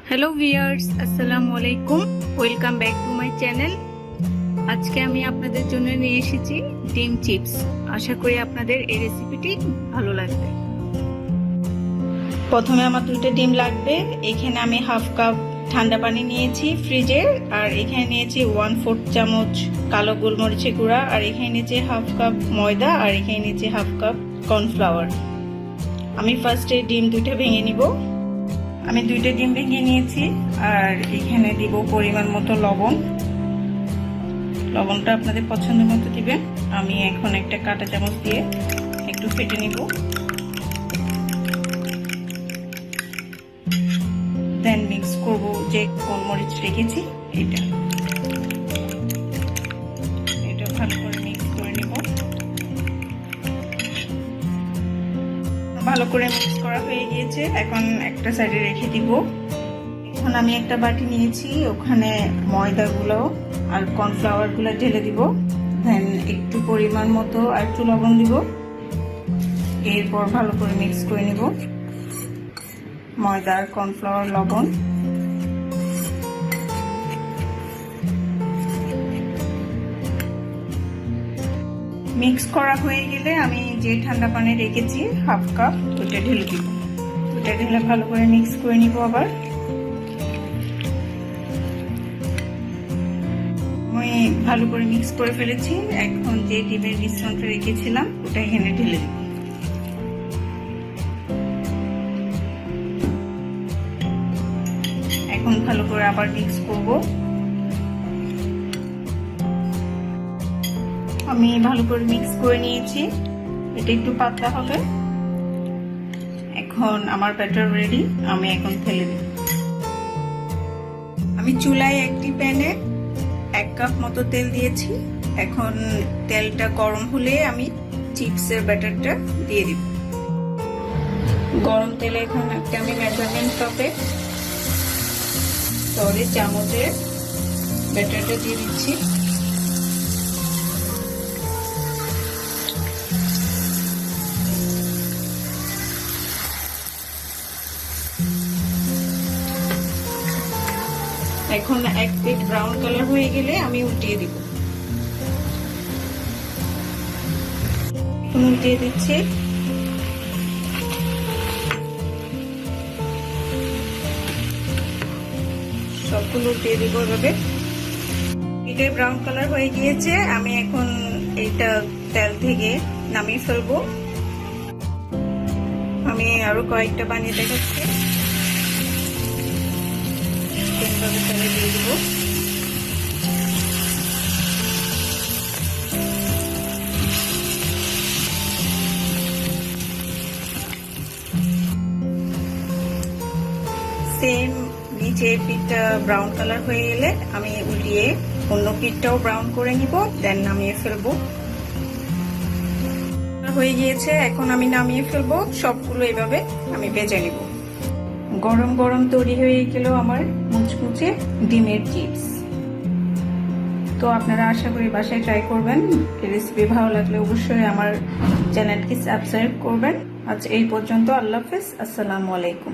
Hello viewers, আসসালামু আলাইকুম। Welcome back to my channel. আজকে আমি আপনাদের জন্য নিয়ে এসেছি ডিম চিপস। আশা করি আপনাদের এই রেসিপিটি ভালো লাগবে। প্রথমে আমার 2টা ডিম লাগবে। এখানে আমি হাফ কাপ ঠান্ডা পানি নিয়েছি ফ্রিজে, আর এখানে নিয়েছি 1/4 চামচ কালো গোলমরিচের গুঁড়া, আর এখানে নিয়েছি হাফ কাপ ময়দা, আর এখানে নিয়েছি হাফ কাপ কর্নফ্লাওয়ার। আমি ফার্স্টে ডিম 2টা ভেঙে নিব। আমি 2টা ডিম ভেঙে নিয়েছি, আর এখানে দিব পরিমাণ মতো লবণ। লবণটা আপনাদের পছন্দ মতো দিবেন। আমি এখন একটা কাঁটা চামচ দিয়ে একটু ফেটে নিব, দেন মিক্স করব যে গোলমরিচ রেখেছি এটা ভালো করে মিক্স করে নেব। ভালো করে মিক্স করা হয়ে গিয়েছে, এখন একটা সাইডে রেখে দিব। এখন আমি একটা বাটি নিয়েছি, ওখানে ময়দাগুলো আর কর্নফ্লাওয়ারগুলো ঢেলে দিব, দেন একটু পরিমাণ মতো আর একটু লবণ দিব। এরপর ভালো করে মিক্স করে নিব ময়দা আর কর্নফ্লাওয়ার, লবণ। মিক্স করা হয়ে গেলে আমি যে ঠান্ডা পানি রেখেছি হাফ কাপ, ওটা ঢেলে দিব। ওটা ঢেলে ভালো করে মিক্স করে নিব। আবার আমি ভালো করে মিক্স করে ফেলেছি। এখন যে ডিমের মিশ্রণটা রেখেছিলাম ওটা এখানে ঢেলে দিব। এখন ভালো করে আবার মিক্স করব। আমি ভালো করে মিক্স করে নিয়েছি, এটা একটু পাতলা হবে। এখন আমার ব্যাটার রেডি, আমি এখন ফেলে দিই। আমি চুলায় একটি প্যানে 1 কাপ মতো তেল দিয়েছি। এখন তেলটা গরম হলে আমি চিপসের ব্যাটারটা দিয়ে দিব। গরম তেলে এখন একটা আমি মেজারমেন্ট কাপে চামচের ব্যাটারটা দিয়ে দিচ্ছি। এখন এক পিঠ ব্রাউন কালার হয়ে গেলে আমি উল্টিয়ে দিব। উল্টিয়ে দিচ্ছি। সবগুলো উল্টিয়ে দিব এভাবে। এটা ব্রাউন কালার হয়ে গিয়েছে, আমি এখন এইটা তেল থেকে নামিয়ে ফেলবো। আমি আরো কয়েকটা বানিয়ে দেখাচ্ছি। তেলে দিয়ে দিব। সেম নিচে পিঠটা ব্রাউন কালার হয়ে গেলে আমি উল্টিয়ে অন্য পিঠটাও ব্রাউন করে নিব, দেন নামিয়ে ফেলবো। হয়ে গিয়েছে, এখন আমি নামিয়ে ফেলবো। সবগুলো এভাবে আমি ভেজে নিব। গরম গরম তৈরি হয়ে গেল আমার মুচমুচে ডিমের চিপস। তো আপনারা আশা করি বাসায় ট্রাই করবেন। রেসিপি ভালো লাগলে অবশ্যই আমার চ্যানেলটি সাবস্ক্রাইব করবেন। আজ এই পর্যন্ত। আল্লাহ হাফেজ, আসসালামু আলাইকুম।